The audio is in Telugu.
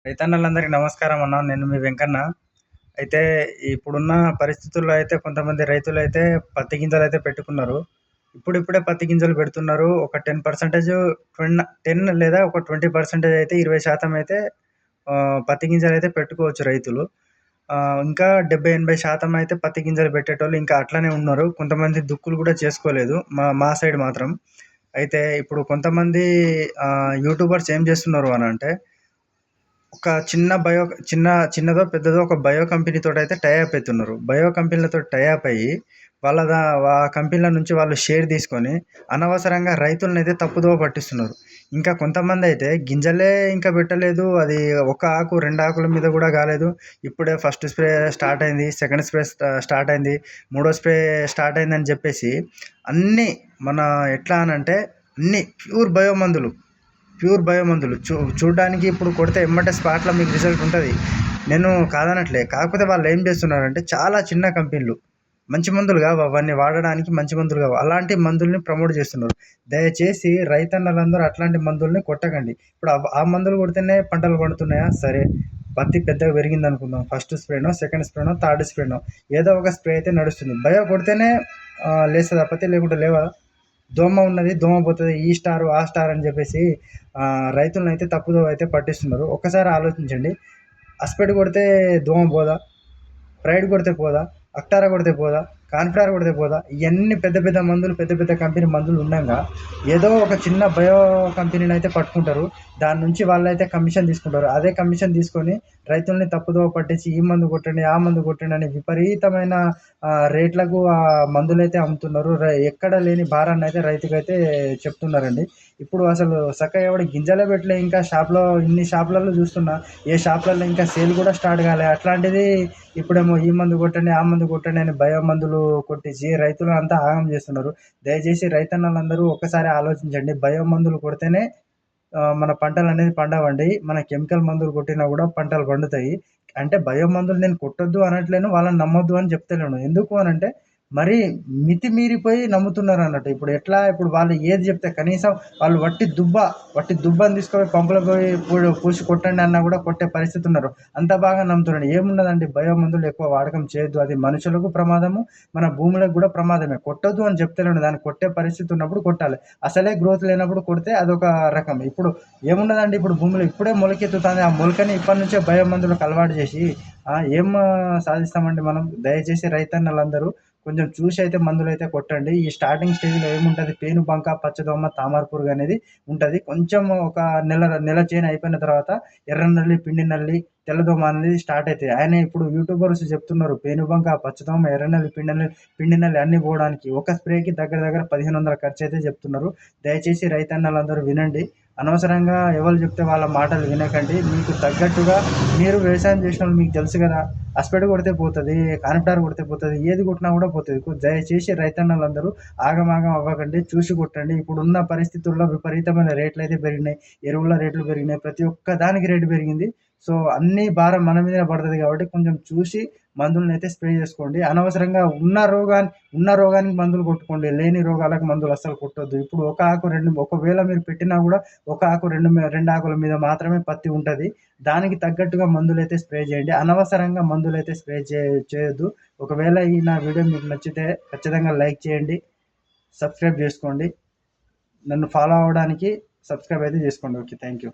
రైతన్నలందరికీ నమస్కారం అన్న. నేను మీ వెంకన్న. అయితే ఇప్పుడున్న పరిస్థితుల్లో అయితే కొంతమంది రైతులైతే పత్తి గింజలైతే పెట్టుకున్నారు. ఇప్పుడిప్పుడే పత్తి గింజలు పెడుతున్నారు. ఒక 10% 10 లేదా ఒక 20% అయితే 20% అయితే పత్తి గింజలైతే పెట్టుకోవచ్చు రైతులు. ఇంకా 70, 80% అయితే పత్తి గింజలు పెట్టేటోళ్ళు ఇంకా అట్లనే ఉన్నారు. కొంతమంది దుక్కులు కూడా చేసుకోలేదు. మా సైడ్ మాత్రం. అయితే ఇప్పుడు కొంతమంది యూట్యూబర్స్ ఏం చేస్తున్నారు అనంటే ఒక చిన్నదో, పెద్దదో ఒక బయో కంపెనీతోటైతే టై అప్ అయితున్నారు. బయో కంపెనీలతోటి టై అప్ అయ్యి, ఆ కంపెనీల నుంచి వాళ్ళు షేర్ తీసుకొని, అనవసరంగా రైతులనైతే తప్పుదోవ పట్టిస్తున్నారు. ఇంకా కొంతమందైతే గింజలే ఇంకా పెట్టలేదు. అది ఒక ఆకు, 2 ఆకుల మీద గూడా కాలేదు. ఇప్పుడే ఫస్ట్ స్ప్రే స్టార్ట్ అయింది. సెకండ్ స్ప్రే స్టార్ట్ అయింది. మూడో స్ప్రే స్టార్ట్ అయిందని చెప్పేసి అన్నీ మన ఎట్లా అనంటే అన్నీ ప్యూర్ బయో మందులు చూడడానికి ఇప్పుడు కొడితే ఎమ్మటే స్పాట్లో మీకు రిజల్ట్ ఉంటుంది. నేను కాదనట్లే. కాకపోతే వాళ్ళు ఏం చేస్తున్నారంటే చాలా చిన్న కంపెనీలు మంచి మందులు కావు, అవన్నీ వాడడానికి మంచి మందులు కావు, అలాంటి మందుల్ని ప్రమోట్ చేస్తున్నారు. దయచేసి రైతన్నలందరూ అట్లాంటి మందుల్ని కొట్టకండి. ఇప్పుడు ఆ మందులు కొడితేనే పంటలు పండుతున్నాయా? సరే, పత్తి పెద్దగా పెరిగింది అనుకుందాం. ఫస్ట్ స్ప్రేనో, సెకండ్ స్ప్రేనో, థర్డ్ స్ప్రేనో ఏదో ఒక స్ప్రే అయితే నడుస్తుంది. బయో కొడితేనే లేస్తుందా పత్తి? లేకుంటే లేవా? దోమ ఉన్నది, దోమ పోతుంది, ఈ స్టార్ ఆ స్టార్ అని చెప్పేసి రైతులను అయితే తప్పుదోవ అయితే పట్టిస్తున్నారు. ఒక్కసారి ఆలోచించండి. అస్పెడ్ కొడితే దోమ పోదా? ప్రైడ్ కొడితే పోదా? అక్టారా కొడితే పోదా? కాన్ఫ్లార్ కొడితే పోదా? ఇవన్నీ పెద్ద పెద్ద మందులు, పెద్ద పెద్ద కంపెనీ మందులు ఉండగా ఏదో ఒక చిన్న బయో కంపెనీని అయితే పట్టుకుంటారు. దాని నుంచి వాళ్ళైతే కమిషన్ తీసుకుంటారు. అదే కమిషన్ తీసుకొని రైతుల్ని తప్పుదోవ పట్టించి ఈ మందు కొట్టండి, ఆ మందు కొట్టండి అని విపరీతమైన రేట్లకు ఆ మందులైతే అమ్ముతున్నారు. ఎక్కడ లేని భారాన్ని అయితే రైతుకైతే చెప్తున్నారండి. ఇప్పుడు అసలు చక్కగా ఎవడు గింజలే పెట్టలే, ఇంకా ఇన్ని షాపులలో చూస్తున్నా, ఏ షాపులలో ఇంకా సేల్ కూడా స్టార్ట్ కాలే. అట్లాంటిది ఇప్పుడేమో ఈ మందు కొట్టండి, ఆ మందు కొట్టండి అని బయో మందులు కొట్టించి రైతులను అంతా ఆగం చేస్తున్నారు. దయచేసి రైతన్నలందరూ ఒక్కసారి ఆలోచించండి. బయో మందులు కొడితేనే మన పంటలు అనేది పండవండి. మన కెమికల్ మందులు కొట్టినా కూడా పంటలు పండుతాయి. అంటే బయో మందులు నేను కొట్టొద్దు అనట్లేను, వాళ్ళని నమ్మొద్దు అని చెప్తలేను. ఎందుకు అనంటే మరీ మితిమీరిపోయి నమ్ముతున్నారన్నట్టు. ఇప్పుడు వాళ్ళు ఏది చెప్తే కనీసం వాళ్ళు వట్టి దుబ్బని తీసుకొని పంపులో పోయి పూసి కొట్టండి అన్నా కూడా కొట్టే పరిస్థితి ఉన్నారు. అంత బాగా నమ్ముతున్నాడు. ఏమున్నదండి, బయో మందులు ఎక్కువ వాడకం చేయొద్దు. అది మనుషులకు ప్రమాదము, మన భూములకు కూడా ప్రమాదమే. కొట్టొద్దు అని చెప్తలేను. దాన్ని కొట్టే పరిస్థితి ఉన్నప్పుడు కొట్టాలి. అసలే గ్రోత్ లేనప్పుడు కొడితే అదొక రకం. ఇప్పుడు ఏమున్నదండి, ఇప్పుడు భూమిలో ఇప్పుడే మొలకెత్తుతుంది. ఆ మొలకని ఇప్పటి నుంచే బయో మందులకు అలవాటు చేసి ఏం సాధిస్తామండి మనం? దయచేసి రైతన్నలందరూ కొంచెం చూసి అయితే మందులైతే కొట్టండి. ఈ స్టార్టింగ్ స్టేజ్‌లో ఏముంటది, పేనుబంక, పచ్చదోమ, తామర పురుగు అనేది ఉంటది. కొంచెం ఒక నెల చేను అయిపోయిన తర్వాత ఎర్ర నల్లి, పిండి నల్లి, తెల్లదోమ అనేది స్టార్ట్ అయితాయి. ఇప్పుడు యూట్యూబర్స్ చెప్తున్నారు పేనుబంక, పచ్చదోమ, ఎర్ర నల్లి, పిండి నల్లి అన్నీ పోవడానికి ఒక స్ప్రేకి దగ్గర దగ్గర 1500 ఖర్చు అయితే చెప్తున్నారు. దయచేసి రైతన్నలందరూ వినండి. అనవసరంగా ఎవరు చెప్తే వాళ్ళ మాటలు వినకండి. మీకు తగ్గట్టుగా మీరు వ్యవసాయం చేసినోళ్ళు మీకు తెలుసు కదా! అస్పెడ్ కొడితే పోతది, కాన్ఫ్లార్ కొడితే పోతది, ఏది కొట్టినా కూడా పోతది. దయచేసి రైతన్నలందరూ ఆగమాగం అవ్వకండి, చూసి కొట్టండి. ఇప్పుడున్న పరిస్థితుల్లో విపరీతమైన రేట్లయితే పెరిగినాయి. ఎరువుల రేట్లు పెరిగినాయి. ప్రతి ఒక్క దానికి రేటు పెరిగింది. సో, అన్నీ భారం మన మీదనే పడతది కాబట్టి కొంచెం చూసి మందులనైతే స్ప్రే చేసుకోండి. అనవసరంగా ఉన్న రోగానికి మందులు కొట్టుకోండి. లేని రోగాలకు మందులు అస్సలు కొట్టొద్దు. ఇప్పుడు ఒకవేళ మీరు పెట్టినా కూడా ఒక ఆకు, 2 ఆకుల మీద మాత్రమే పత్తి ఉంటది. దానికి తగ్గట్టుగా మందులైతే స్ప్రే చేయండి. అనవసరంగా మందులైతే స్ప్రే చేయొద్దు. ఒకవేళ ఈ నా వీడియో మీకు నచ్చితే ఖచ్చితంగా లైక్ చేయండి, సబ్స్క్రైబ్ చేసుకోండి. నన్ను ఫాలో అవ్వడానికి సబ్స్క్రైబ్ అయితే చేసుకోండి. Okay, thank you.